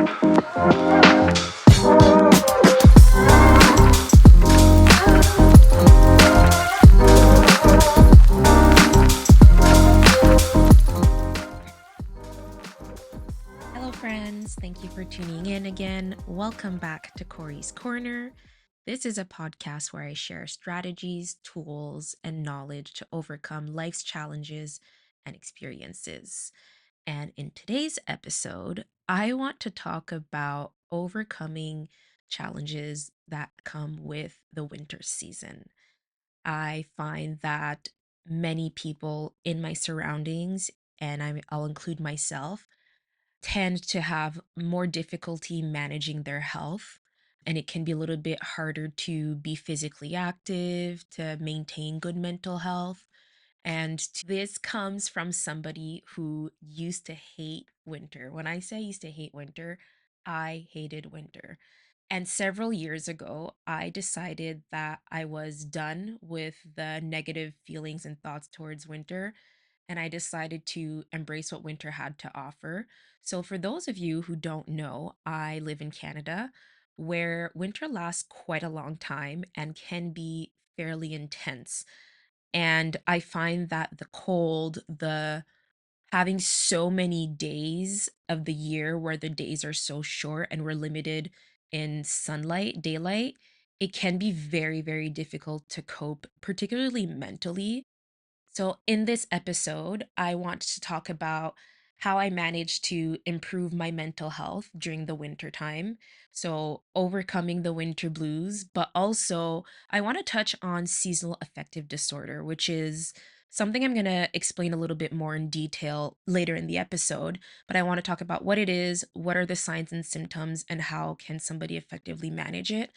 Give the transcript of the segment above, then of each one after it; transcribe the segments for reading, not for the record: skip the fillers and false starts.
Hello, friends. Thank you for tuning in again. Welcome back to Cori's Corner. This is a podcast where I share strategies, tools, and knowledge to overcome life's challenges and experiences. And in today's episode, I want to talk about overcoming challenges that come with the winter season. I find that many people in my surroundings, and I'll include myself, tend to have more difficulty managing their health. And it can be a little bit harder to be physically active, to maintain good mental health. And this comes from somebody who used to hate winter. When I say I used to hate winter, I hated winter. And several years ago, I decided that I was done with the negative feelings and thoughts towards winter. And I decided to embrace what winter had to offer. So, for those of you who don't know, I live in Canada, where winter lasts quite a long time and can be fairly intense. And I find that the cold, the having so many days of the year where the days are so short and we're limited in sunlight, daylight, it can be very, very difficult to cope, particularly mentally. So, in this episode, I want to talk about how I managed to improve my mental health during the winter time. So, overcoming the winter blues, but also I want to touch on seasonal affective disorder, which is something I'm going to explain a little bit more in detail later in the episode. But I want to talk about what it is, what are the signs and symptoms, and how can somebody effectively manage it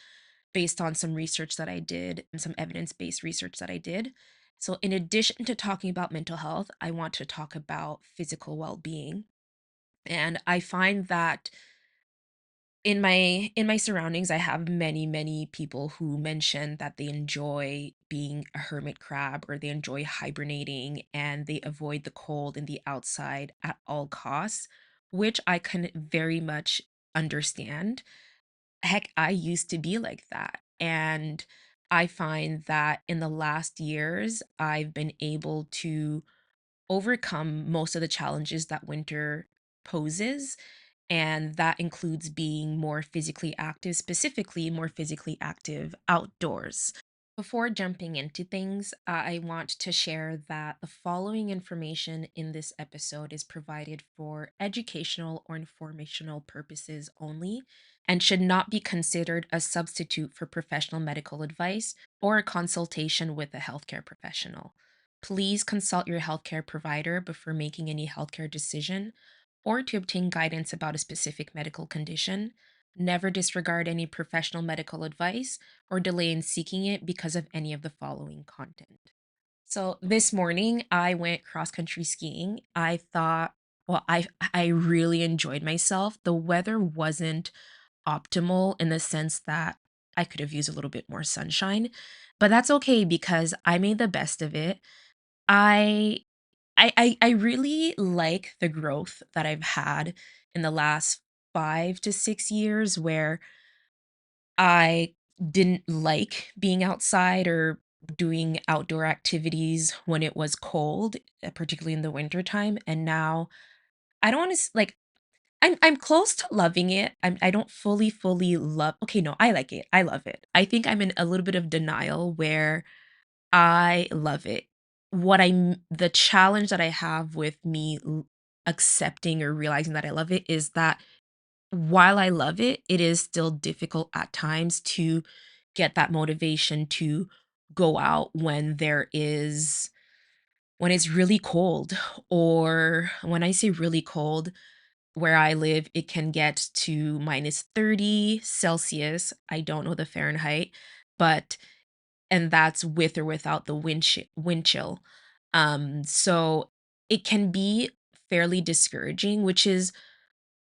based on some research that I did and some evidence-based research that I did. So in addition to talking about mental health, I want to talk about physical well-being. And I find that in my surroundings, I have many people who mention that they enjoy being a hermit crab or they enjoy hibernating and they avoid the cold and the outside at all costs, which I can very much understand. Heck, I used to be like that. And I find that in the last years, I've been able to overcome most of the challenges that winter poses. And that includes being more physically active, specifically more physically active outdoors. Before jumping into things, I want to share that the following information in this episode is provided for educational or informational purposes only and should not be considered a substitute for professional medical advice or a consultation with a healthcare professional. Please consult your healthcare provider before making any healthcare decision or to obtain guidance about a specific medical condition. Never disregard any professional medical advice or delay in seeking it because of any of the following content. So this morning I went cross country skiing. I thought, well, I really enjoyed myself. The weather wasn't optimal in the sense that I could have used a little bit more sunshine, but that's okay because I made the best of it. I I really like the growth that I've had in the last 5 to 6 years where I didn't like being outside or doing outdoor activities when it was cold, particularly in the winter time, and now I don't wanna like, I'm close to loving it. I don't fully love okay, no, I like it. I love it. I think I'm in a little bit of denial where I love it. The challenge that I have with me accepting or realizing that I love it is that while I love it, it is still difficult at times to get that motivation to go out when it's really cold, or when I say really cold, where I live, it can get to -30 Celsius. I don't know the Fahrenheit, but and that's with or without the wind chill. So it can be fairly discouraging, which is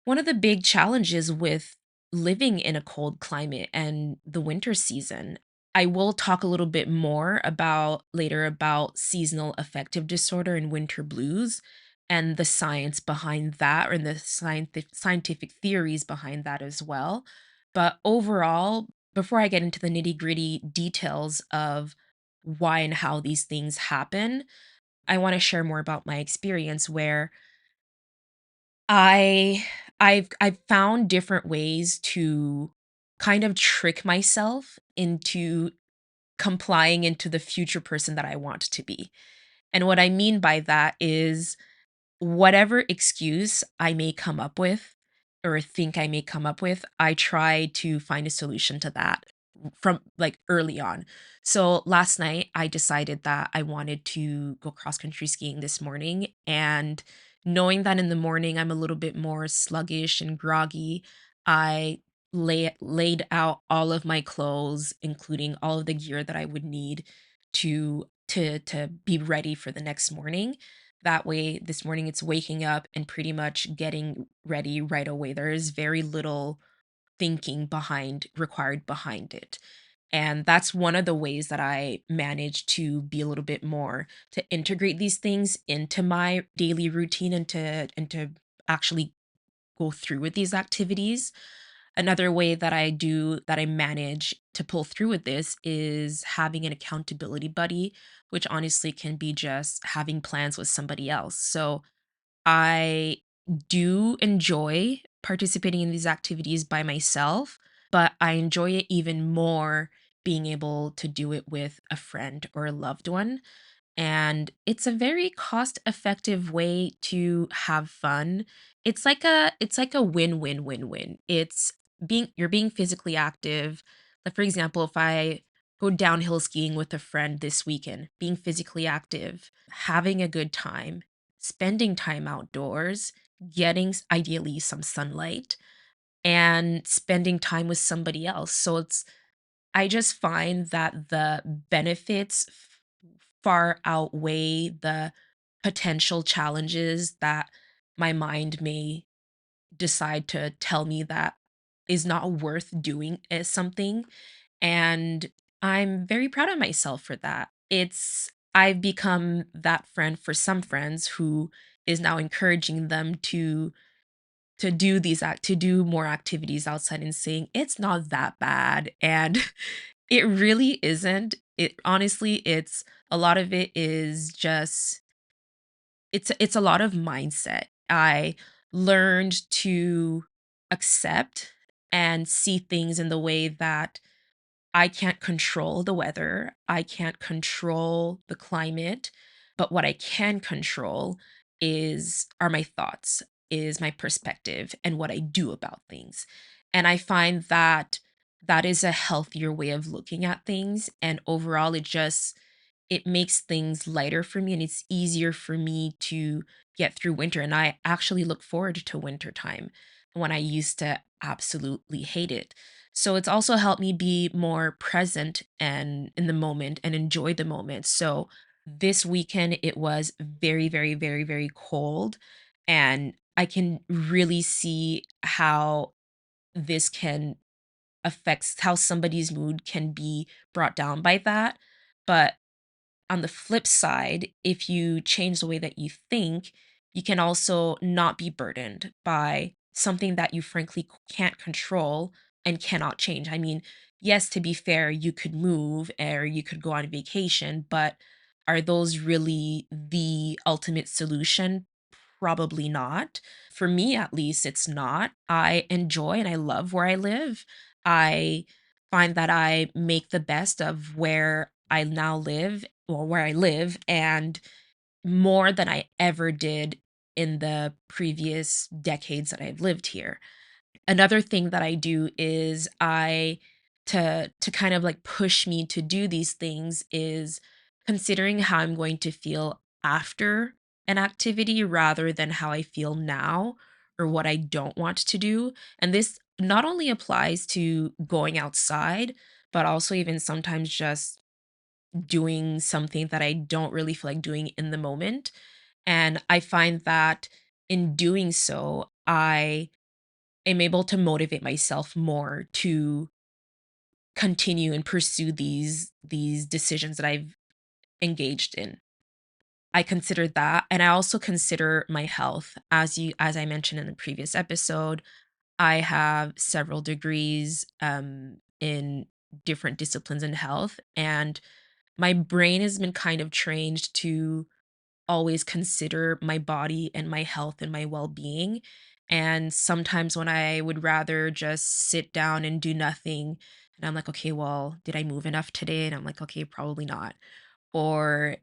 one of the big challenges with living in a cold climate and the winter season. I will talk a little bit more about later about seasonal affective disorder and winter blues, and the science behind that, or the scientific theories behind that as well. But overall, before I get into the nitty-gritty details of why and how these things happen, I want to share more about my experience where I I've found different ways to kind of trick myself into complying into the future person that I want to be. And what I mean by that is whatever excuse I may come up with or think I may come up with, I try to find a solution to that from like early on. So last night I decided that I wanted to go cross country skiing this morning, and knowing that in the morning I'm a little bit more sluggish and groggy, I laid out all of my clothes, including all of the gear that I would need to be ready for the next morning. That way, this morning it's waking up and pretty much getting ready right away. There is very little thinking required behind it. And that's one of the ways that I manage to be a little bit more to integrate these things into my daily routine and to actually go through with these activities. Another way that I manage to pull through with this is having an accountability buddy, which honestly can be just having plans with somebody else. So I do enjoy participating in these activities by myself, but I enjoy it even more being able to do it with a friend or a loved one. And it's a very cost-effective way to have fun. It's like a win-win-win-win. It's being you're being physically active. Like, for example, if I go downhill skiing with a friend this weekend, being physically active, having a good time, spending time outdoors, getting ideally some sunlight, and spending time with somebody else. So I just find that the benefits far outweigh the potential challenges that my mind may decide to tell me that is not worth doing as something. And I'm very proud of myself for that. I've become that friend for some friends who is now encouraging them to do more activities outside and saying it's not that bad. And it really isn't. It honestly, it's a lot of it is just it's a lot of mindset. I learned to accept and see things in the way that I can't control the weather, I can't control the climate, but what I can control are my thoughts, is my perspective, and what I do about things. And I find that that is a healthier way of looking at things, and overall it makes things lighter for me, and it's easier for me to get through winter. And I actually look forward to winter time when I used to absolutely hate it. So it's also helped me be more present and in the moment and enjoy the moment. So this weekend it was very, very, very, very cold. And I can really see how this can affects how somebody's mood can be brought down by that. But on the flip side, if you change the way that you think, you can also not be burdened by something that you frankly can't control and cannot change. I mean, yes, to be fair, you could move or you could go on vacation, but are those really the ultimate solution? Probably not. For me, at least, it's not. I enjoy and I love where I live. I find that I make the best of where I now live, or where I live, and more than I ever did in the previous decades that I've lived here. Another thing that I do is I to kind of like push me to do these things is considering how I'm going to feel after an activity rather than how I feel now or what I don't want to do. And this not only applies to going outside, but also even sometimes just doing something that I don't really feel like doing in the moment. And I find that in doing so, I am able to motivate myself more to continue and pursue these decisions that I've engaged in. I consider that, and I also consider my health. As I mentioned in the previous episode, I have several degrees, in different disciplines in health, and my brain has been kind of trained to always consider my body and my health and my well-being. And sometimes when I would rather just sit down and do nothing, and I'm like, okay, well, did I move enough today? And I'm like, okay, probably not. Or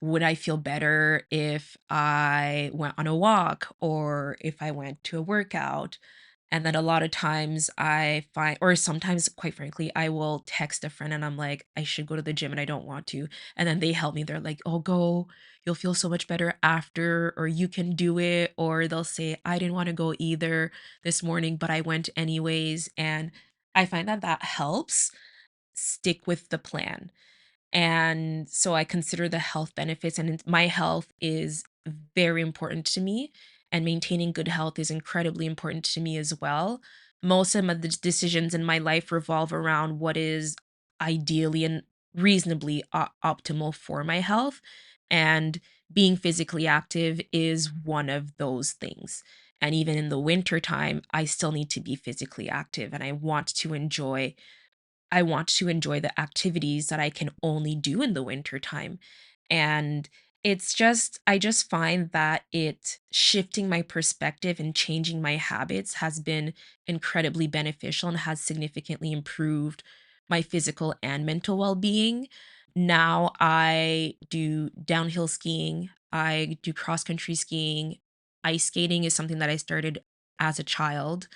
would I feel better if I went on a walk or if I went to a workout? And then a lot of times I find, or sometimes, quite frankly, I will text a friend and I'm like, I should go to the gym and I don't want to. And then they help me. They're like, oh, go, you'll feel so much better after, or you can do it. Or they'll say, I didn't want to go either this morning, but I went anyways. And I find that that helps stick with the plan. And so I consider the health benefits, and my health is very important to me, and maintaining good health is incredibly important to me as well. Most of the decisions in my life revolve around what is ideally and reasonably optimal for my health. And being physically active is one of those things. And even in the winter time, I still need to be physically active, and I want to enjoy the activities that I can only do in the winter time. And I just find that it shifting my perspective and changing my habits has been incredibly beneficial and has significantly improved my physical and mental well-being. Now I do downhill skiing, I do cross country skiing. Ice skating is something that I started as a child.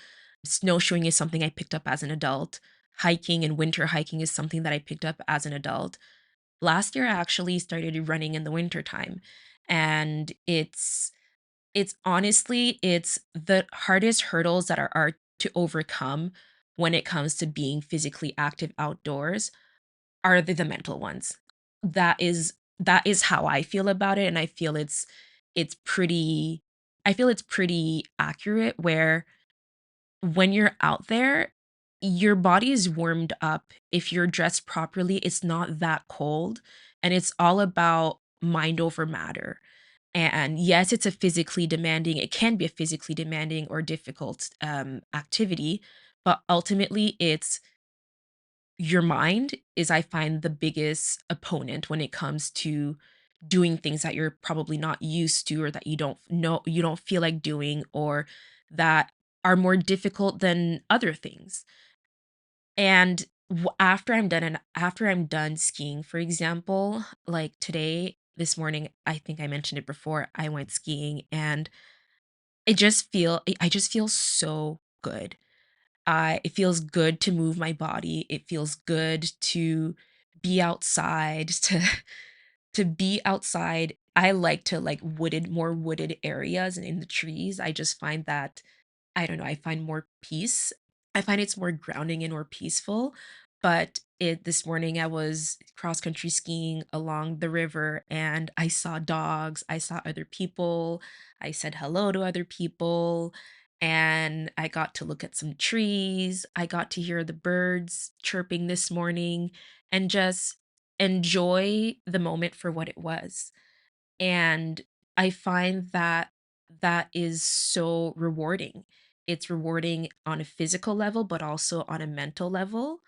Snowshoeing is something I picked up as an adult. Hiking and winter hiking is something that I picked up as an adult. Last year, I actually started running in the winter time, and it's honestly, it's the hardest hurdles that are to overcome when it comes to being physically active outdoors are the mental ones. That is how I feel about it, and it's pretty I feel it's pretty accurate where when you're out there, your body is warmed up. If you're dressed properly, it's not that cold. And it's all about mind over matter. And yes, it's a physically demanding, it can be a physically demanding or difficult activity, but ultimately it's your mind is, I find, the biggest opponent when it comes to doing things that you're probably not used to, or that you don't feel like doing, or that are more difficult than other things. And after I'm done skiing, for example, like today, this morning, I think I mentioned it before, I went skiing and I just feel so good. It feels good to move my body. It feels good to be outside, to be outside. I like to like more wooded areas and in the trees. I just find that I don't know, I find more peace. I find it's more grounding and more peaceful. But it this morning I was cross country skiing along the river and I saw dogs, I saw other people, I said hello to other people, and I got to look at some trees. I got to hear the birds chirping this morning and just enjoy the moment for what it was. And I find that that is so rewarding. It's rewarding on a physical level, but also on a mental level.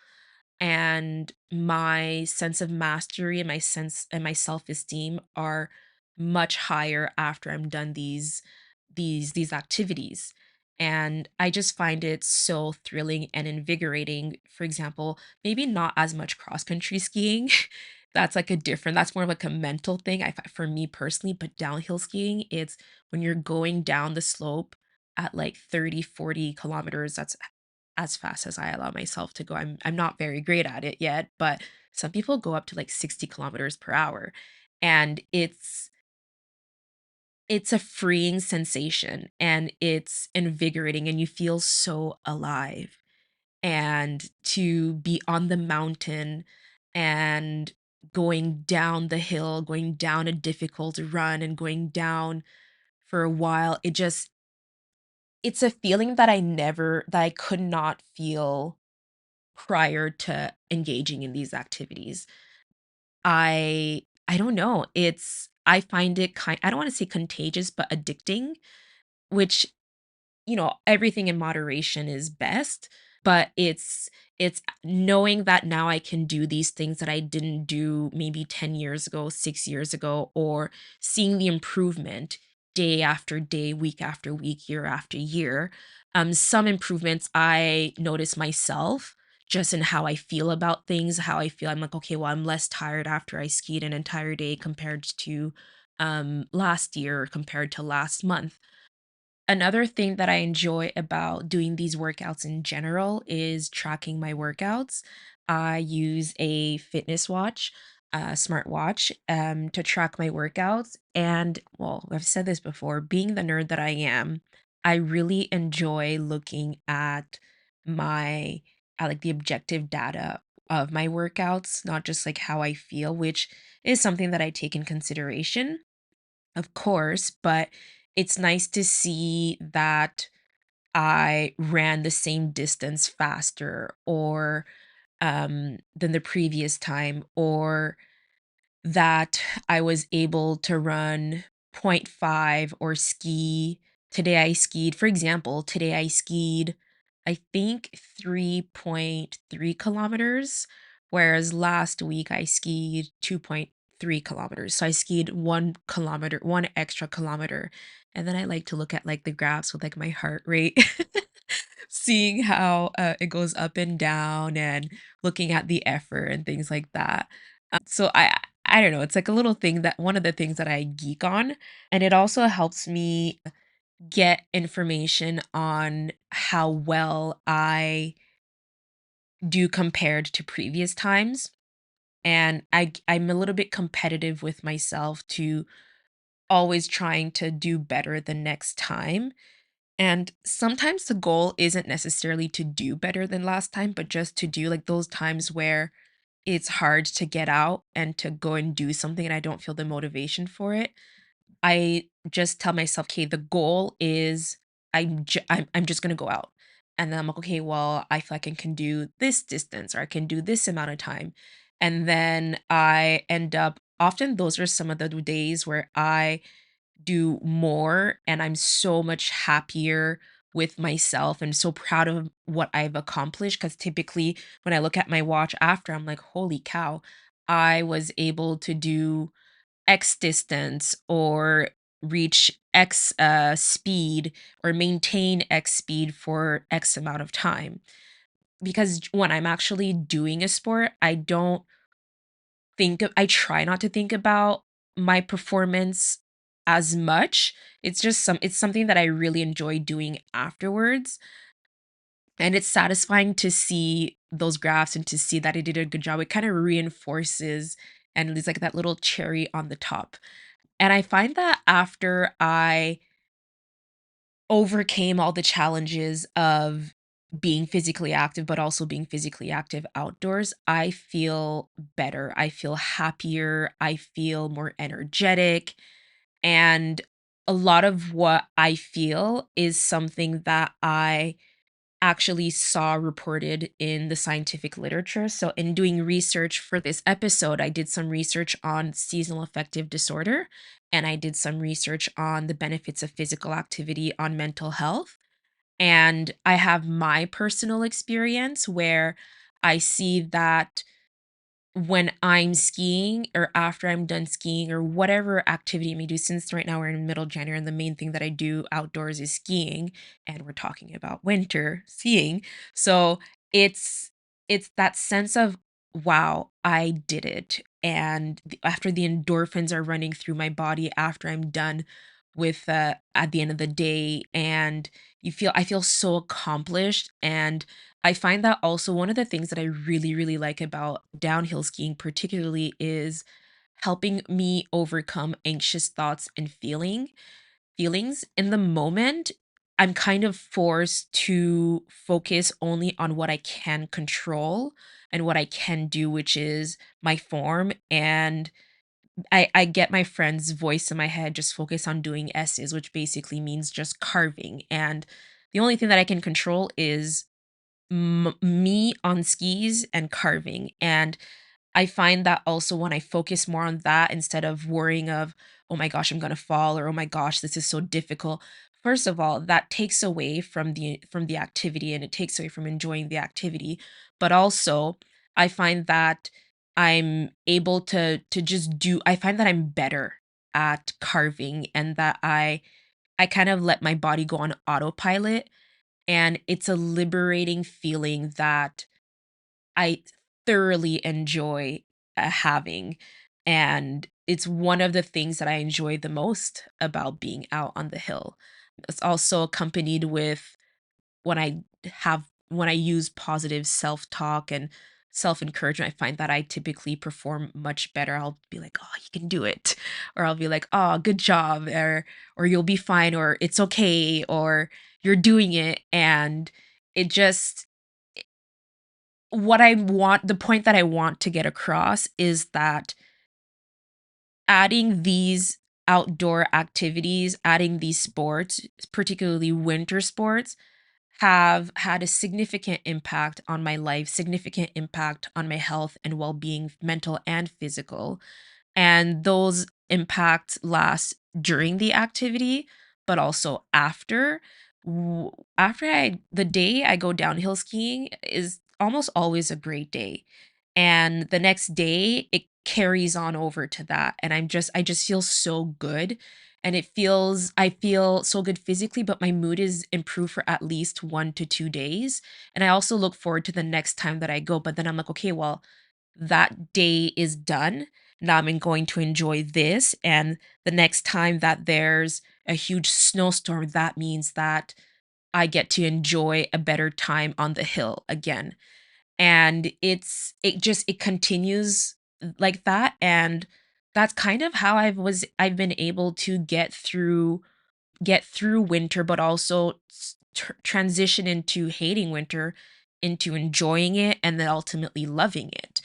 And my sense of mastery and my self-esteem are much higher after I'm done these activities. And I just find it so thrilling and invigorating. For example, maybe not as much cross country skiing. That's more of like a mental thing for me personally, but downhill skiing, it's when you're going down the slope at like 30, 40 kilometers. That's as fast as I allow myself to go. I'm not very great at it yet, but some people go up to like 60 kilometers per hour. And it's a freeing sensation and it's invigorating and you feel so alive. And to be on the mountain and going down the hill, going down a difficult run and going down for a while, it's a feeling that I could not feel prior to engaging in these activities. I don't know. I find it I don't want to say contagious, but addicting, which, everything in moderation is best, but it's knowing that now I can do these things that I didn't do maybe 10 years ago, 6 years ago, or seeing the improvement day after day, week after week, year after year. Some improvements I notice myself just in how I feel about things, how I feel. I'm like, okay, well, I'm less tired after I skied an entire day compared to last year, compared to last month. Another thing that I enjoy about doing these workouts in general is tracking my workouts. I use a fitness watch, a smartwatch, to track my workouts. And well, I've said this before, being the nerd that I am, I really enjoy looking at my like the objective data of my workouts, not just like how I feel, which is something that I take in consideration, of course, but it's nice to see that I ran the same distance faster or than the previous time, or that I was able to run point 0.5 or ski. Today I skied, for example, today I skied, I think 3.3 kilometers, whereas last week I skied 2.3 kilometers. So I skied 1 kilometer, one extra kilometer. And then I like to look at like the graphs with like my heart rate, seeing how it goes up and down and looking at the effort and things like that. So I don't know, it's like a little thing that one of the things that I geek on, and it also helps me get information on how well I do compared to previous times. And I'm a little bit competitive with myself to always trying to do better the next time. And sometimes the goal isn't necessarily to do better than last time, but just to do like those times where it's hard to get out and to go and do something and I don't feel the motivation for it. I just tell myself, "Okay, the goal is I'm just gonna go out." And then I'm like, "Okay, well, I feel like I can do this distance or I can do this amount of time." And then I end up often those are some of the days where I do more and I'm so much happier with myself and so proud of what I've accomplished. Because typically when I look at my watch after, I'm like, "Holy cow, I was able to do X distance or reach X speed or maintain X speed for X amount of time." Because when I'm actually doing a sport, I try not to think about my performance as much. It's something that I really enjoy doing afterwards. And it's satisfying to see those graphs and to see that I did a good job. It kind of reinforces and it's like that little cherry on the top. And I find that after I overcame all the challenges of being physically active, but also being physically active outdoors, I feel better. I feel happier. I feel more energetic. And a lot of what I feel is something that I actually saw reported in the scientific literature. So, in doing research for this episode, I did some research on seasonal affective disorder and I did some research on the benefits of physical activity on mental health. And I have my personal experience where I see that when I'm skiing or after I'm done skiing or whatever activity I may do, since right now we're in middle January and the main thing that I do outdoors is skiing, and we're talking about winter skiing. So it's it's that sense of wow, I did it. And after the endorphins are running through my body after I'm done with at the end of the day, and I feel so accomplished. And I find that also one of the things that I really, really like about downhill skiing, particularly, is helping me overcome anxious thoughts and feelings. In the moment, I'm kind of forced to focus only on what I can control and what I can do, which is my form. And I get my friend's voice in my head, just focus on doing S's, which basically means just carving. And the only thing that I can control is me on skis and carving. And I find that also when I focus more on that instead of worrying of, "Oh my gosh, I'm gonna fall," or, "Oh my gosh, this is so difficult." First of all, that takes away from the activity, and it takes away from enjoying the activity, but also, I find that I'm able to just do I find that I'm better at carving and that I kind of let my body go on autopilot, and it's a liberating feeling that I thoroughly enjoy, having, and it's one of the things that I enjoy the most about being out on the hill. It's also accompanied with when when I use positive self-talk and self-encouragement, I find that I typically perform much better. I'll be like, "Oh, you can do it," or I'll be like, "Oh, good job," or "You'll be fine," or "It's okay," or "You're doing it," and it just what I want the point that I want to get across is that adding these outdoor activities, adding these sports, particularly winter sports, have had a significant impact on my life, significant impact on my health and well-being, mental and physical. And those impacts last during the activity, but also after. After the day I go downhill skiing is almost always a great day. And the next day it carries on over to that. And I just feel so good. And I feel so good physically, but my mood is improved for at least 1 to 2 days. And I also look forward to the next time that I go. But then I'm like, okay, well, that day is done. Now I'm going to enjoy this. And the next time that there's a huge snowstorm, that means that I get to enjoy a better time on the hill again. And it continues like that. And that's kind of how I've been able to get through winter, but also transition into hating winter, into enjoying it, and then ultimately loving it.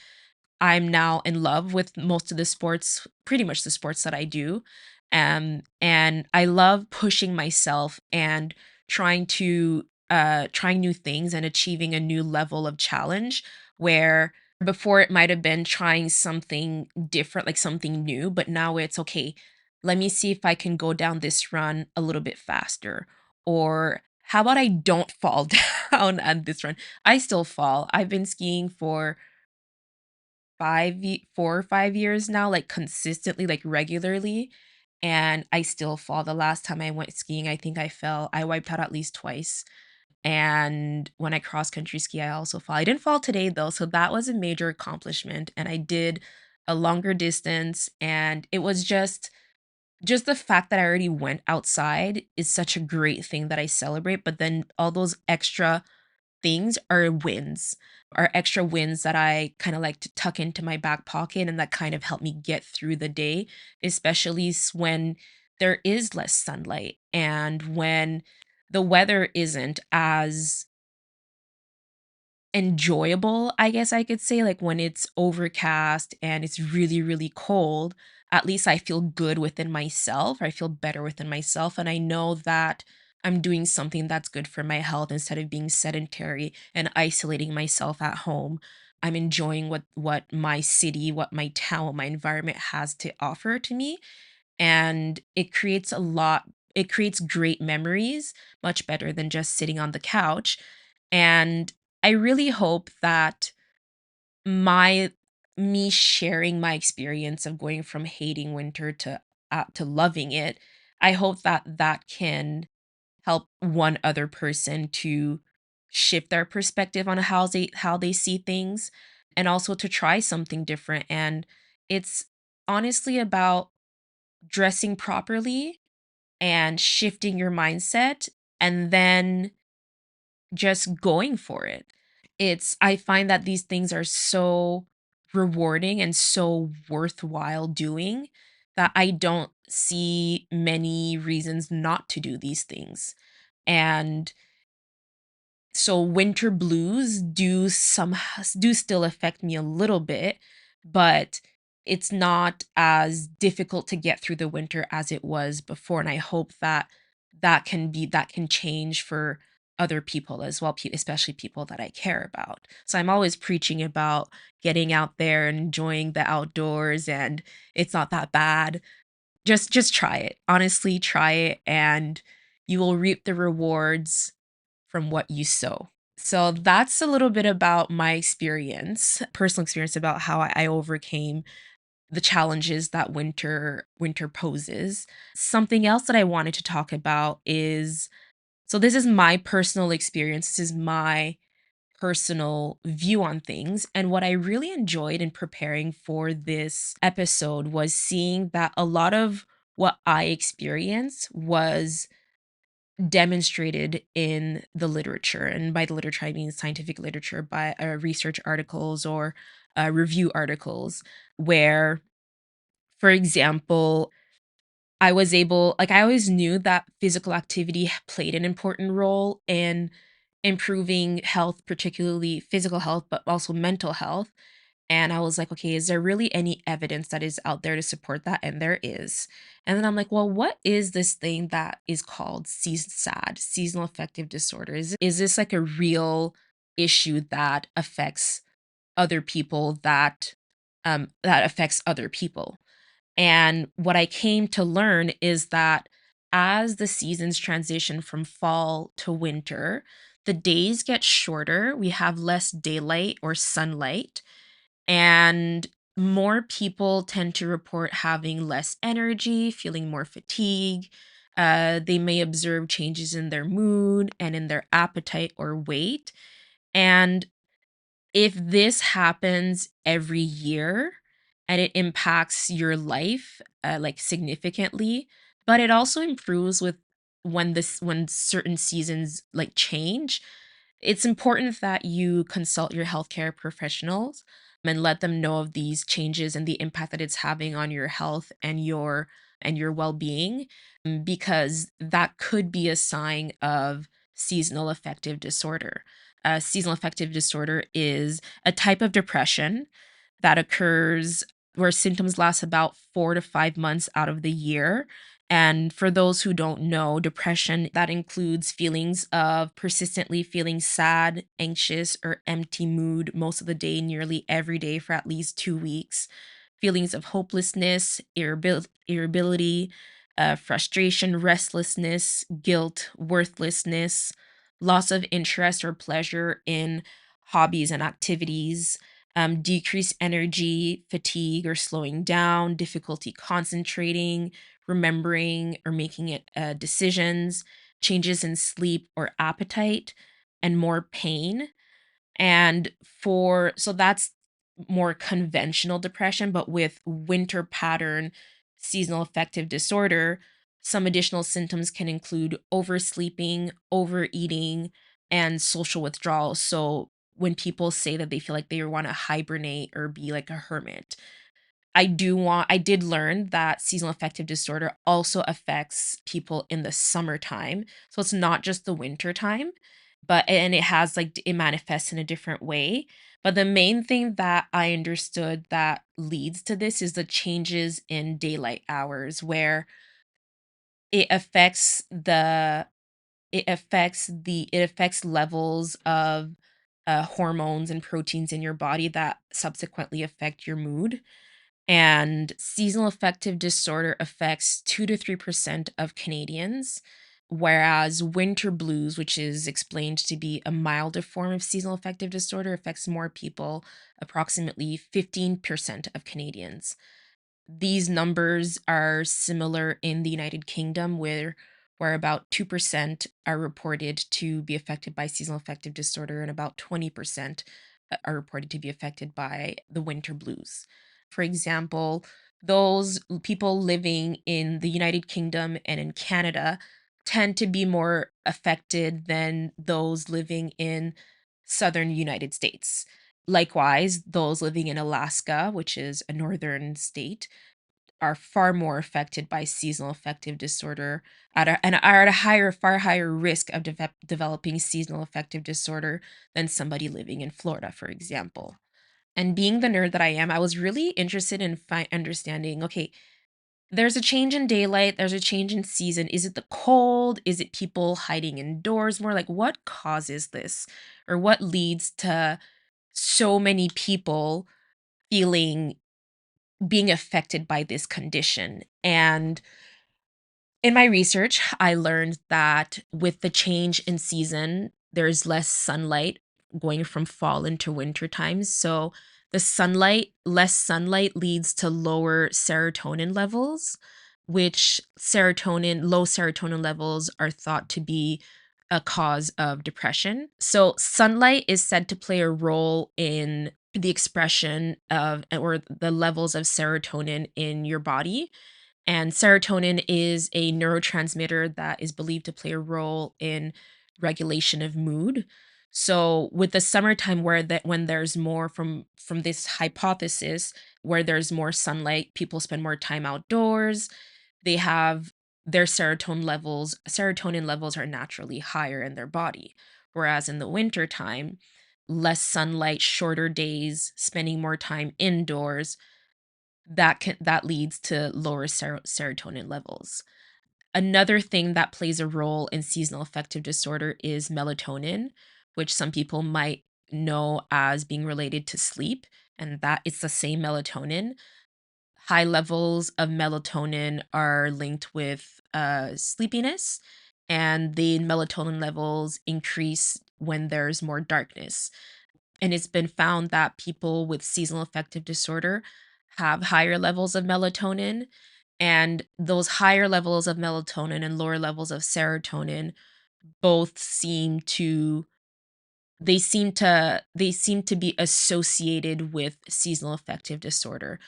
I'm now in love with most of the sports, pretty much the sports that I do. And I love pushing myself and trying new things and achieving a new level of challenge where before it might have been trying something different, like something new, but now it's okay, let me see if I can go down this run a little bit faster. Or how about I don't fall down on this run? I still fall. I've been skiing for 4 or 5 years now, like, consistently, like, regularly, and I still fall. The last time I went skiing, I think I wiped out at least twice, and when I cross country ski, I also fall. I didn't fall today, though, so that was a major accomplishment, and I did a longer distance, and it was just the fact that I already went outside is such a great thing that I celebrate, but then all those extra things are extra wins that I kinda like to tuck into my back pocket and that kind of help me get through the day, especially when there is less sunlight and when the weather isn't as enjoyable, I guess I could say, like, when it's overcast and it's really, really cold, at least I feel good within myself, I feel better within myself, and I know that I'm doing something that's good for my health instead of being sedentary and isolating myself at home. I'm enjoying what my city, what my town, what my environment has to offer to me, and it creates great memories, much better than just sitting on the couch, and I really hope that my me sharing my experience of going from hating winter to loving it, I hope that that can help one other person to shift their perspective on how they see things and also to try something different, and it's honestly about dressing properly and shifting your mindset and then just going for it. I find that these things are so rewarding and so worthwhile doing that I don't see many reasons not to do these things. And so winter blues do still affect me a little bit, but it's not as difficult to get through the winter as it was before, and I hope that that can change for other people as well, especially people that I care about. So I'm always preaching about getting out there and enjoying the outdoors, and it's not that bad. Just try it. Honestly, try it and you will reap the rewards from what you sow. So that's a little bit about my experience, personal experience about how I overcame the challenges that winter poses. Something else that I wanted to talk about is, so this is my personal experience. This is my personal view on things. And what I really enjoyed in preparing for this episode was seeing that a lot of what I experienced was demonstrated in the literature. And by the literature, I mean scientific literature, by research articles or review articles, where, for example, I always knew that physical activity played an important role in improving health, particularly physical health, but also mental health. And I was like, okay, is there really any evidence that is out there to support that? And there is. And then I'm like, well, what is this thing that is called SAD, seasonal affective disorder? Is this like a real issue that affects other people that affects other people? And what I came to learn is that as the seasons transition from fall to winter, the days get shorter. We have less daylight or sunlight, and more people tend to report having less energy, feeling more fatigue. They may observe changes in their mood and in their appetite or weight. And if this happens every year and it impacts your life, like, significantly, but it also improves with when certain seasons, like, change, it's important that you consult your healthcare professionals and let them know of these changes and the impact that it's having on your health and your well-being, because that could be a sign of seasonal affective disorder. Seasonal affective disorder is a type of depression that occurs where symptoms last about 4 to 5 months out of the year. And for those who don't know, depression, that includes feelings of persistently feeling sad, anxious, or empty mood most of the day, nearly every day for at least 2 weeks. Feelings of hopelessness, irritability, frustration, restlessness, guilt, worthlessness, loss of interest or pleasure in hobbies and activities, decreased energy, fatigue or slowing down, difficulty concentrating, remembering or making decisions, changes in sleep or appetite, and more pain. And for so that's more conventional depression, but with winter pattern seasonal affective disorder, some additional symptoms can include oversleeping, overeating, and social withdrawal. So when people say that they feel like they want to hibernate or be like a hermit, I did learn that seasonal affective disorder also affects people in the summertime. So it's not just the winter time, but and it has like it manifests in a different way. But the main thing that I understood that leads to this is the changes in daylight hours, where it affects the it affects levels of hormones and proteins in your body that subsequently affect your mood. And seasonal affective disorder affects 2 to 3% of Canadians, whereas winter blues, which is explained to be a milder form of seasonal affective disorder, affects more people, approximately 15% of Canadians. These numbers are similar in the United Kingdom, where about 2% are reported to be affected by seasonal affective disorder and about 20% are reported to be affected by the winter blues. For example, those people living in the United Kingdom and in Canada tend to be more affected than those living in southern United States. Likewise, those living in Alaska, which is a northern state, are far more affected by seasonal affective disorder and are at a far higher risk of developing seasonal affective disorder than somebody living in Florida, for example. And being the nerd that I am, I was really interested in understanding, okay, There's a change in daylight, there's a change in season. Is it the cold? Is it people hiding indoors more? Like, what causes this? Or what leads to so many people feeling being affected by this condition? And in my research, I learned that with the change in season, there's less sunlight going from fall into winter times. So less sunlight leads to lower serotonin levels, which low serotonin levels are thought to be a cause of depression. So sunlight is said to play a role in the expression of or the levels of serotonin in your body, and serotonin is a neurotransmitter that is believed to play a role in regulation of mood. So with the summertime when there's more from this hypothesis where there's more sunlight, people spend more time outdoors, they have their serotonin levels are naturally higher in their body. Whereas in the winter time, less sunlight, shorter days, spending more time indoors, that leads to lower serotonin levels. Another thing that plays a role in seasonal affective disorder is melatonin, which some people might know as being related to sleep, and that it's the same melatonin. High levels of melatonin are linked with sleepiness, and the melatonin levels increase when there's more darkness. And it's been found that people with seasonal affective disorder have higher levels of melatonin, and those higher levels of melatonin and lower levels of serotonin both seem to be associated with seasonal affective disorder.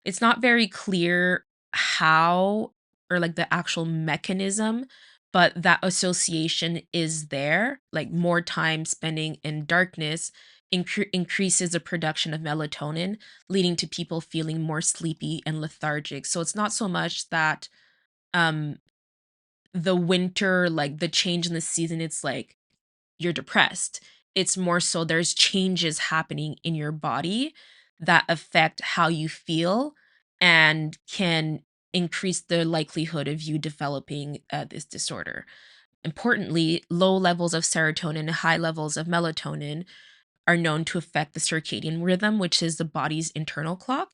It's not very clear how or like the actual mechanism, but that association is there. Like more time spending in darkness increases the production of melatonin, leading to people feeling more sleepy and lethargic. So it's not so much that um the winter, like the change in the season, it's like you're depressed. It's more so there's changes happening in your body that affect how you feel and can increase the likelihood of you developing this disorder. Importantly, low levels of serotonin and high levels of melatonin are known to affect the circadian rhythm, which is the body's internal clock.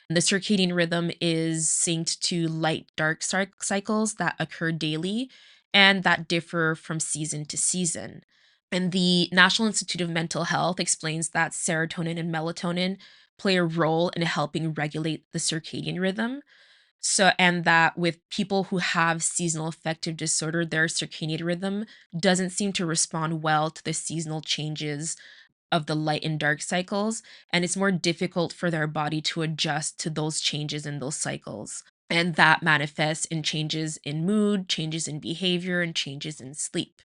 And the circadian rhythm is synced to light dark cycles that occur daily and that differ from season to season. And the National Institute of Mental Health explains that serotonin and melatonin play a role in helping regulate the circadian rhythm. So, and that with people who have seasonal affective disorder, their circadian rhythm doesn't seem to respond well to the seasonal changes of the light and dark cycles. And it's more difficult for their body to adjust to those changes in those cycles. And that manifests in changes in mood, changes in behavior, and changes in sleep.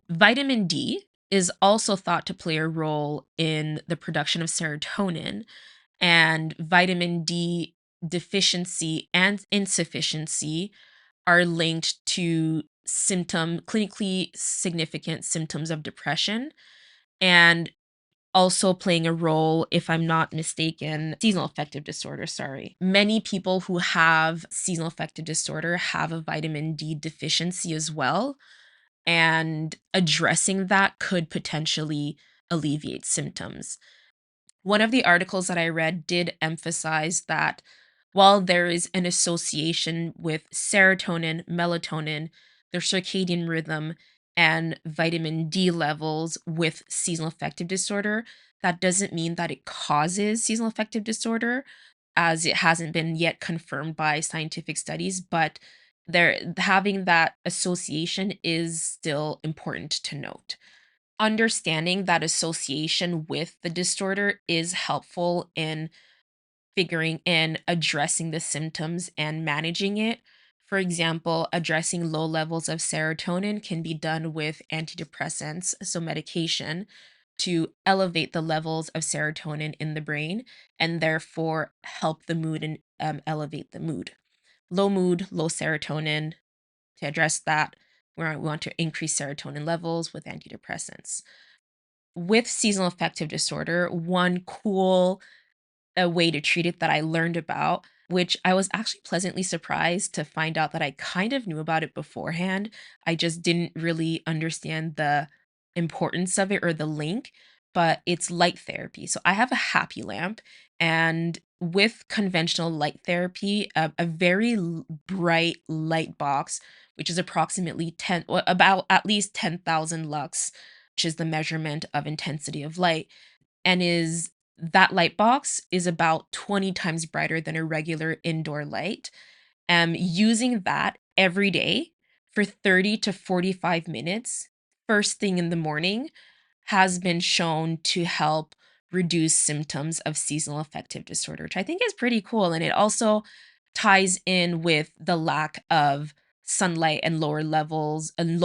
Vitamin D is also thought to play a role in the production of serotonin, and vitamin D deficiency and insufficiency are linked to clinically significant symptoms of depression, and also playing a role, if I'm not mistaken, seasonal affective disorder, sorry. Many people who have seasonal affective disorder have a vitamin D deficiency as well, and addressing that could potentially alleviate symptoms. One of the articles that I read did emphasize that while there is an association with serotonin, melatonin, their circadian rhythm, and vitamin D levels with seasonal affective disorder, that doesn't mean that it causes seasonal affective disorder, as it hasn't been yet confirmed by scientific studies, but there having that association is still important to note. Understanding that association with the disorder is helpful in figuring and addressing the symptoms and managing it. For example, addressing low levels of serotonin can be done with antidepressants, so medication, to elevate the levels of serotonin in the brain and therefore help the mood and elevate the mood. Low mood, low serotonin. To address that, we want to increase serotonin levels with antidepressants. With seasonal affective disorder, one cool way to treat it that I learned about which I was actually pleasantly surprised to find out that I kind of knew about it beforehand. I just didn't really understand the importance of it or the link, but it's light therapy. So I have a happy lamp, and with conventional light therapy, a very bright light box, which is approximately 10, or about at least 10,000 lux, which is the measurement of intensity of light, and is that light box is about 20 times brighter than a regular indoor light. Using that every day for 30 to 45 minutes, first thing in the morning, has been shown to help reduce symptoms of seasonal affective disorder, which I think is pretty cool. And it also ties in with the lack of sunlight and lower levels and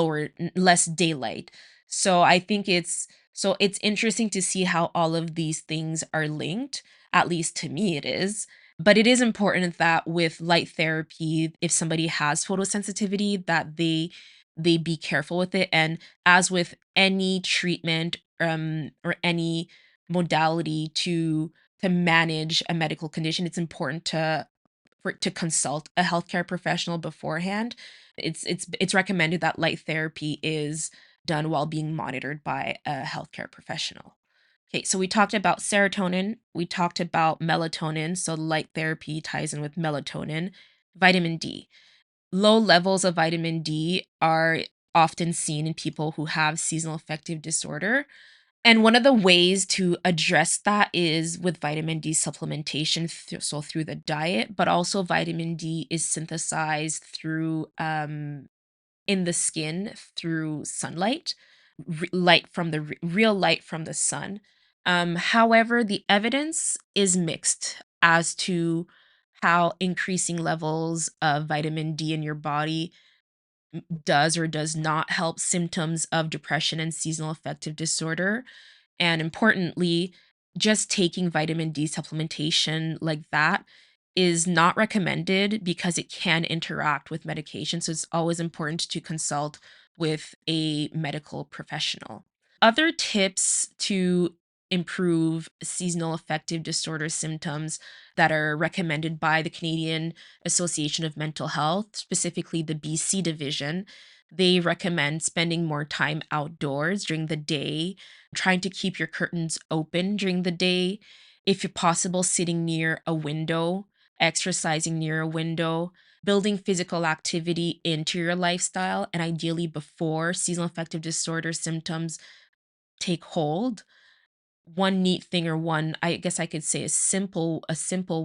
less daylight. So I think it's interesting to see how all of these things are linked. At least to me, it is. But it is important that with light therapy, if somebody has photosensitivity, that they be careful with it. And as with any treatment, or any modality to manage a medical condition, it's important to consult a healthcare professional beforehand. It's recommended that light therapy is done while being monitored by a healthcare professional. Okay, so we talked about serotonin, we talked about melatonin, so light therapy ties in with melatonin. Vitamin D. Low levels of vitamin D are often seen in people who have seasonal affective disorder. And one of the ways to address that is with vitamin D supplementation, so through the diet, but also vitamin D is synthesized through in the skin through sunlight, light from the real light from the sun. However, the evidence is mixed as to how increasing levels of vitamin D in your body does or does not help symptoms of depression and seasonal affective disorder. And importantly, just taking vitamin D supplementation like that is not recommended because it can interact with medication. So it's always important to consult with a medical professional. Other tips to improve seasonal affective disorder symptoms that are recommended by the Canadian Association of Mental Health, specifically the BC division. They recommend spending more time outdoors during the day, trying to keep your curtains open during the day, if possible, sitting near a window, exercising near a window, building physical activity into your lifestyle, and ideally before seasonal affective disorder symptoms take hold. One neat thing, or one, I guess I could say, a simple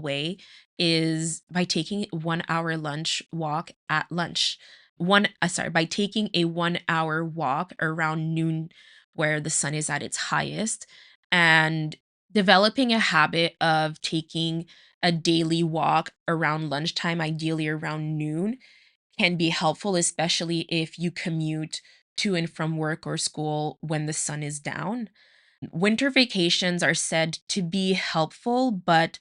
way is by taking 1 hour lunch walk at lunch. By taking a 1 hour walk around noon where the sun is at its highest, and developing a habit of taking a daily walk around lunchtime, ideally around noon, can be helpful, especially if you commute to and from work or school when the sun is down. Winter vacations are said to be helpful, but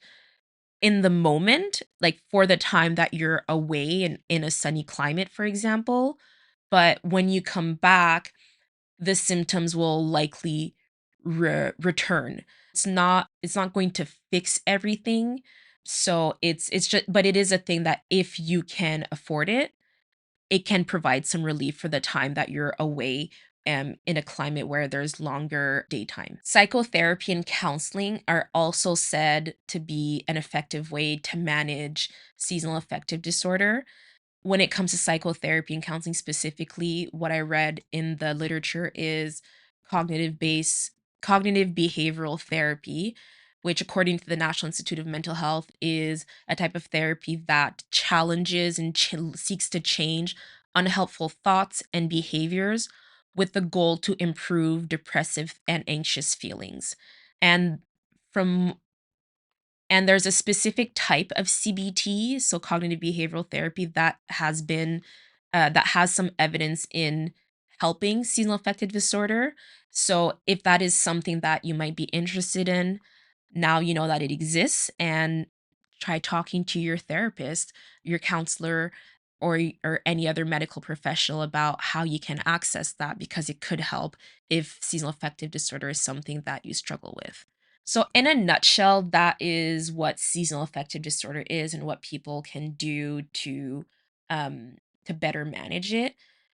in the moment, like for the time that you're away in a sunny climate, for example. But when you come back, the symptoms will likely return. It's not going to fix everything. So it's just, but it is a thing that if you can afford it, it can provide some relief for the time that you're away, in a climate where there's longer daytime. Psychotherapy and counseling are also said to be an effective way to manage seasonal affective disorder. When it comes to psychotherapy and counseling specifically, what I read in the literature is cognitive based cognitive behavioral therapy, which according to the National Institute of Mental Health is a type of therapy that challenges and seeks to change unhelpful thoughts and behaviors with the goal to improve depressive and anxious feelings. And from and there's a specific type of CBT, so cognitive behavioral therapy, that has some evidence in helping seasonal affective disorder. So if that is something that you might be interested in, now you know that it exists, and try talking to your therapist, your counselor, or any other medical professional about how you can access that, because it could help if seasonal affective disorder is something that you struggle with. So, in a nutshell, that is what seasonal affective disorder is and what people can do um, to better manage it.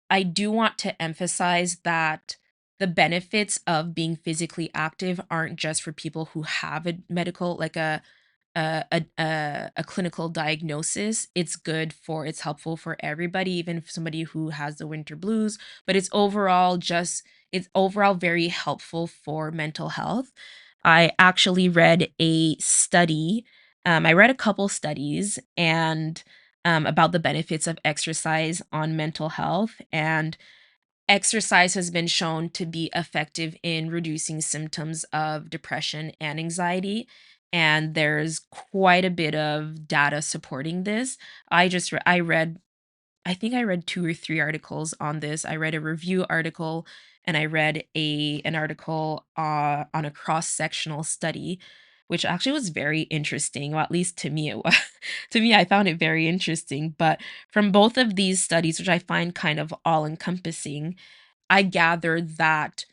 I do want to emphasize that the benefits of being physically active aren't just for people who have a medical, like a clinical diagnosis. It's helpful for everybody, even if somebody who has the winter blues, but it's overall very helpful for mental health. I actually read a study. I read a couple studies and about the benefits of exercise on mental health, and exercise has been shown to be effective in reducing symptoms of depression and anxiety. And there's quite a bit of data supporting this. I read, I think I read 2 or 3 articles on this. I read a review article and I read an article on a cross-sectional study, which actually was very interesting. Well, at least to me it was. To me, I found it very interesting. But from both of these studies, which I find kind of all-encompassing, I gathered that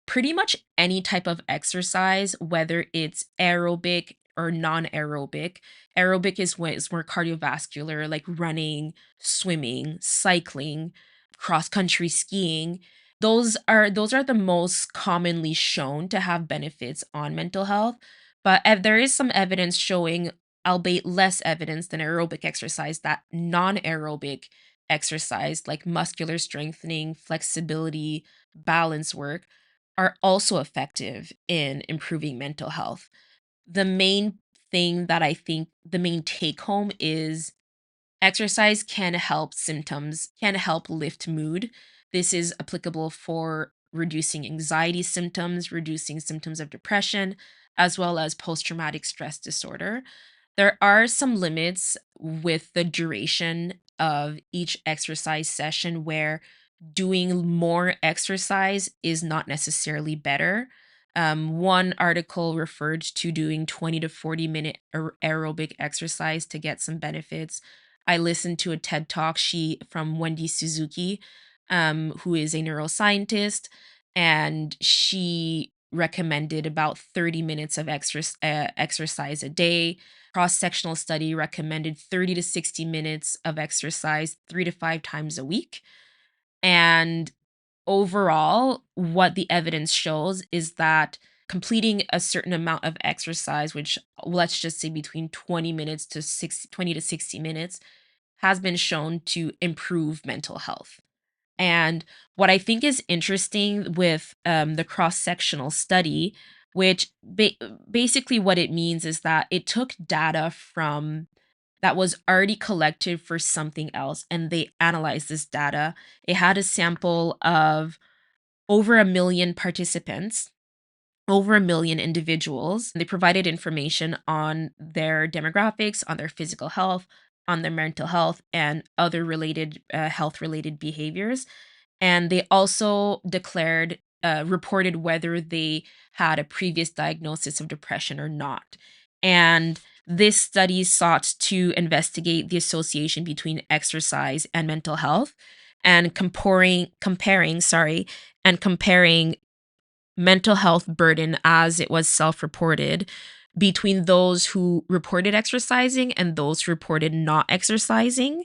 pretty much any type of exercise, whether it's aerobic or non-aerobic. Aerobic is more cardiovascular, like running, swimming, cycling, cross-country skiing. Those are the most commonly shown to have benefits on mental health. But there is some evidence showing, albeit less evidence than aerobic exercise, that non-aerobic exercise like muscular strengthening, flexibility, balance work are also effective in improving mental health. The main the main take home is exercise can help lift mood. This is applicable for reducing anxiety symptoms, reducing symptoms of depression, as well as post traumatic stress disorder. There are some limits with the duration of each exercise session where doing more exercise is not necessarily better. One article referred to doing 20 to 40-minute aerobic exercise to get some benefits. I listened to a TED talk from Wendy Suzuki, who is a neuroscientist, and she recommended about 30 minutes of exercise a day. Cross-sectional study recommended 30 to 60 minutes of exercise 3 to 5 times a week. And overall, what the evidence shows is that completing a certain amount of exercise, which let's just say between 20 to 60 minutes, has been shown to improve mental health. And what I think is interesting with the cross sectional study, which basically what it means is that it took data from that was already collected for something else and they analyzed this data. It had a sample of over a million participants, over a million individuals. They provided information on their demographics, on their physical health, on their mental health, and other related health related behaviors. And they also reported whether they had a previous diagnosis of depression or not. And this study sought to investigate the association between exercise and mental health and comparing mental health burden as it was self-reported between those who reported exercising and those who reported not exercising.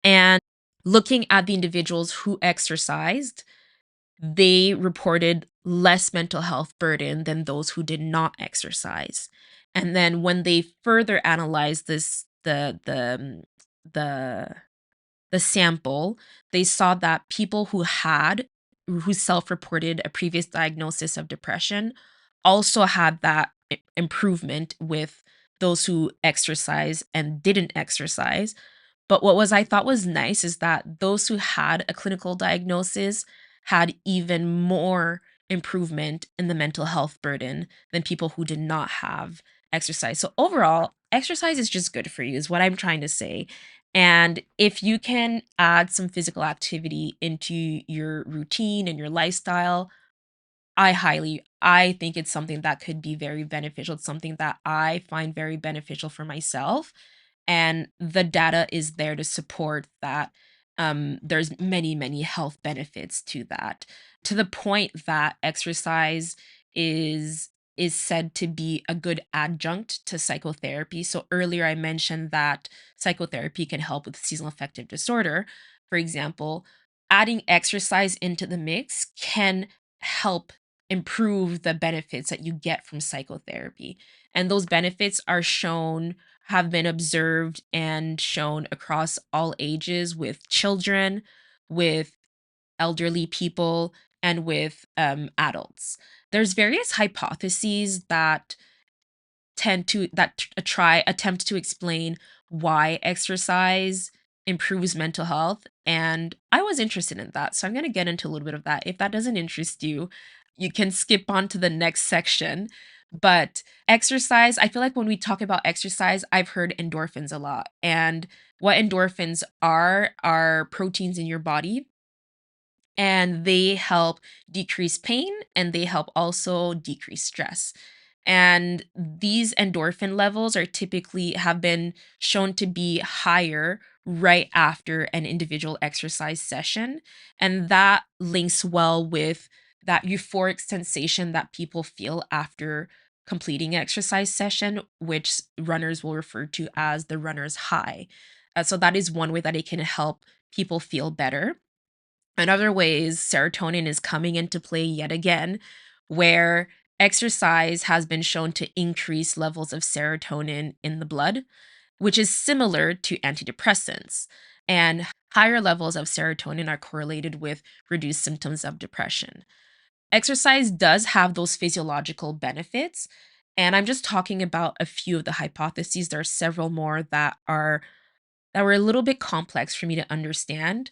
And looking at the individuals who exercised, they reported less mental health burden than those who did not exercise. And then when they further analyzed the the sample, they saw that people who self-reported a previous diagnosis of depression also had that improvement with those who exercise and didn't exercise. But I thought was nice is that those who had a clinical diagnosis had even more improvement in the mental health burden than people who did not have exercise. So overall, exercise is just good for you, is what I'm trying to say. And if you can add some physical activity into your routine and your lifestyle, I think it's something that could be very beneficial. It's something that I find very beneficial for myself, and the data is there to support that. There's many health benefits to that, to the point that exercise is is said to be a good adjunct to psychotherapy. So earlier I mentioned that psychotherapy can help with seasonal affective disorder. For example, adding exercise into the mix can help improve the benefits that you get from psychotherapy. And those benefits are shown, have been observed and shown across all ages with children, with elderly people, and with adults. There's various hypotheses that try attempt to explain why exercise improves mental health, and I was interested in that, so I'm going to get into a little bit of that. If that doesn't interest you, you can skip on to the next section. But exercise, I feel like when we talk about exercise, I've heard endorphins a lot, and what endorphins are proteins in your body, and they help decrease pain, and they help also decrease stress. And these endorphin levels are typically have been shown to be higher right after an individual exercise session. And that links well with that euphoric sensation that people feel after completing an exercise session, which runners will refer to as the runner's high. So that is one way that it can help people feel better. In other ways, serotonin is coming into play yet again, where exercise has been shown to increase levels of serotonin in the blood, which is similar to antidepressants. And higher levels of serotonin are correlated with reduced symptoms of depression. Exercise does have those physiological benefits. And I'm just talking about a few of the hypotheses. There are several more that were a little bit complex for me to understand.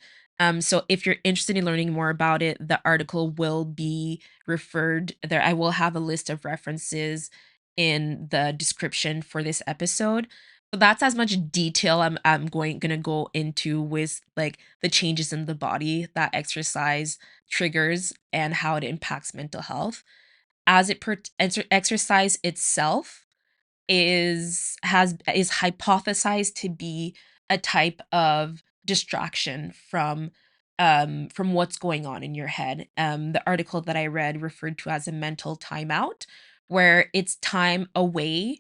So if you're interested in learning more about it, the article will be referred there. I will have a list of references in the description for this episode. So that's as much detail I'm gonna go into with like the changes in the body that exercise triggers and how it impacts mental health. As it exercise itself is hypothesized to be a type of distraction from what's going on in your head. The article that I read referred to as a mental timeout, where it's time away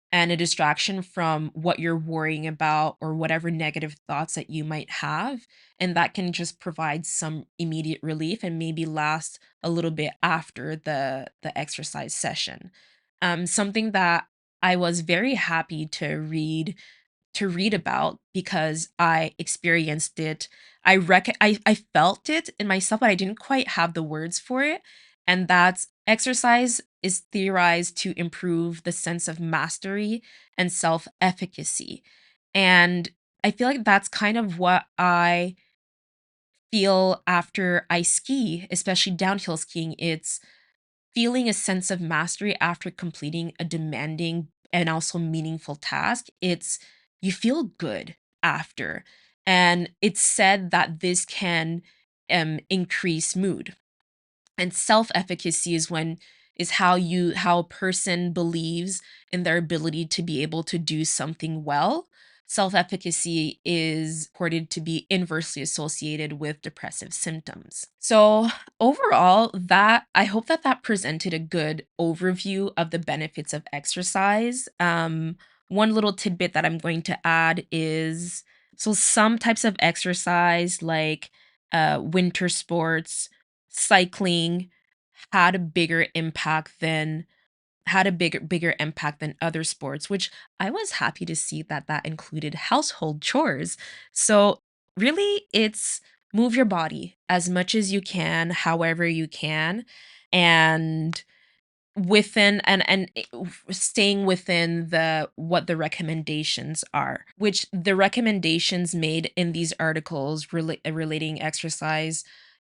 and a distraction from what you're worrying about or whatever negative thoughts that you might have. And that can just provide some immediate relief and maybe last a little bit after the exercise session. Something that I was very happy to read about because I experienced it. I felt it in myself, but I didn't quite have the words for it. And that's exercise is theorized to improve the sense of mastery and self-efficacy. And I feel like that's kind of what I feel after I ski, especially downhill skiing. It's feeling a sense of mastery after completing a demanding and also meaningful task. It's you feel good after. And it's said that this can increase mood. And self-efficacy is how a person believes in their ability to be able to do something well. Self-efficacy is reported to be inversely associated with depressive symptoms. So overall, that I hope that that presented a good overview of the benefits of exercise. One little tidbit that I'm going to add is so some types of exercise like winter sports, cycling had a bigger impact than had a bigger impact than other sports, which I was happy to see that that included household chores. So really, it's move your body as much as you can, however you can, and staying within the what the recommendations are, which the recommendations made in these articles relating exercise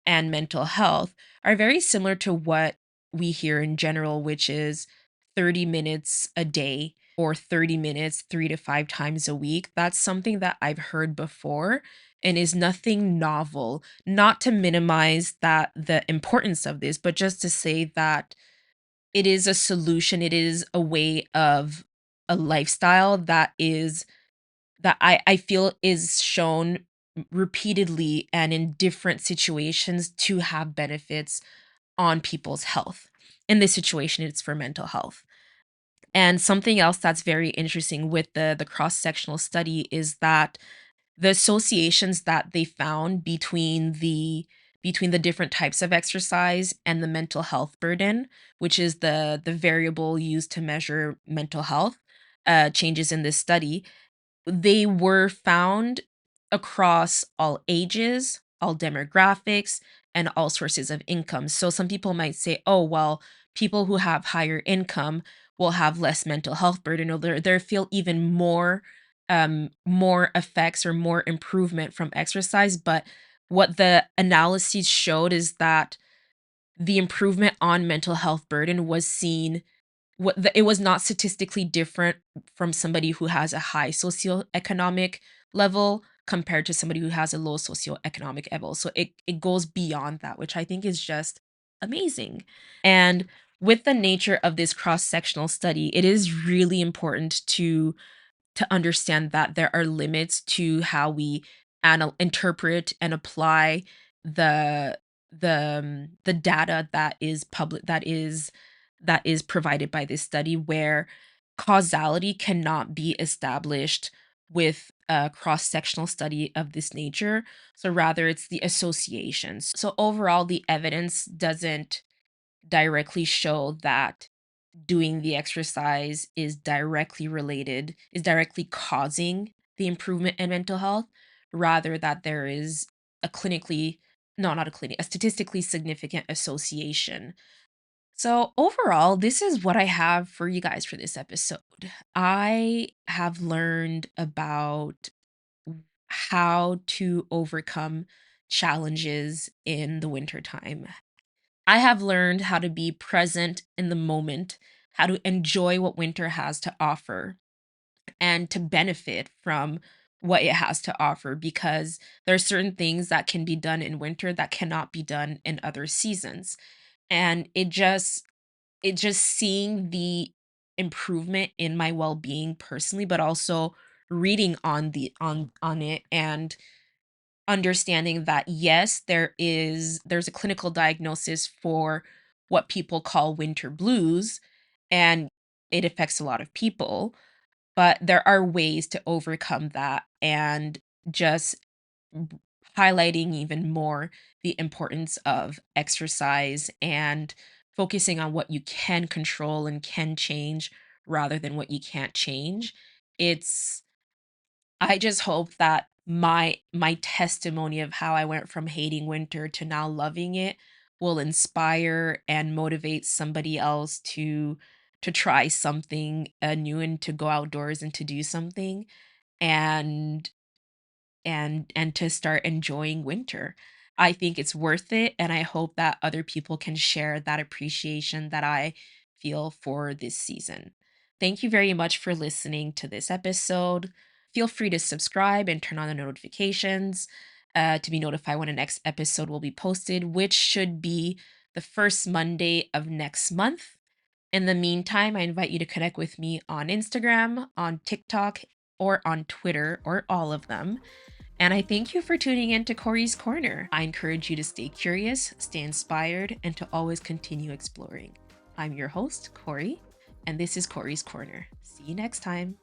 and mental health are very similar to what we hear in general, which is 30 minutes a day or 30 minutes 3 to 5 times a week. That's something that I've heard before and is nothing novel. Not to minimize that the importance of this, but just to say that it is a solution. It is a way of a lifestyle that I feel is shown repeatedly and in different situations to have benefits on people's health. In this situation, it's for mental health. And something else that's very interesting with the cross-sectional study is that the associations that they found between the different types of exercise and the mental health burden, which is the variable used to measure mental health changes in this study, they were found across all ages, all demographics, and all sources of income. So some people might say, "Oh, well, people who have higher income will have less mental health burden, or they feel even more effects or more improvement from exercise." But what the analyses showed is that the improvement on mental health burden was seen it was not statistically different from somebody who has a high socioeconomic level compared to somebody who has a low socioeconomic level. So it goes beyond that, which I think is just amazing. And with the nature of this cross-sectional study, it is really important to understand that there are limits to how we interpret and apply the the data that is public that is provided by this study, where causality cannot be established with a cross-sectional study of this nature. So rather it's the associations. So overall the evidence doesn't directly show that doing the exercise is directly causing the improvement in mental health, rather that there is a clinically no, not a clinic, a statistically significant association. So overall, this is what I have for you guys for this episode. I have learned about how to overcome challenges in the wintertime. I have learned how to be present in the moment, how to enjoy what winter has to offer, and to benefit from what it has to offer, because there are certain things that can be done in winter that cannot be done in other seasons. And it just seeing the improvement in my well-being personally, but also reading on it and understanding that yes, there's a clinical diagnosis for what people call winter blues, and it affects a lot of people, but there are ways to overcome that, and just b- highlighting even more the importance of exercise and focusing on what you can control and can change rather than what you can't change. It's I just hope that my testimony of how I went from hating winter to now loving it will inspire and motivate somebody else to try something new and to go outdoors and to do something, and and to start enjoying winter. I think it's worth it, and I hope that other people can share that appreciation that I feel for this season. Thank you very much for listening to this episode. Feel free to subscribe and turn on the notifications to be notified when the next episode will be posted, which should be the first Monday of next month. In the meantime, I invite you to connect with me on Instagram, on TikTok, or on Twitter, or all of them. And I thank you for tuning in to Cori's Corner. I encourage you to stay curious, stay inspired, and to always continue exploring. I'm your host, Cori, and this is Cori's Corner. See you next time.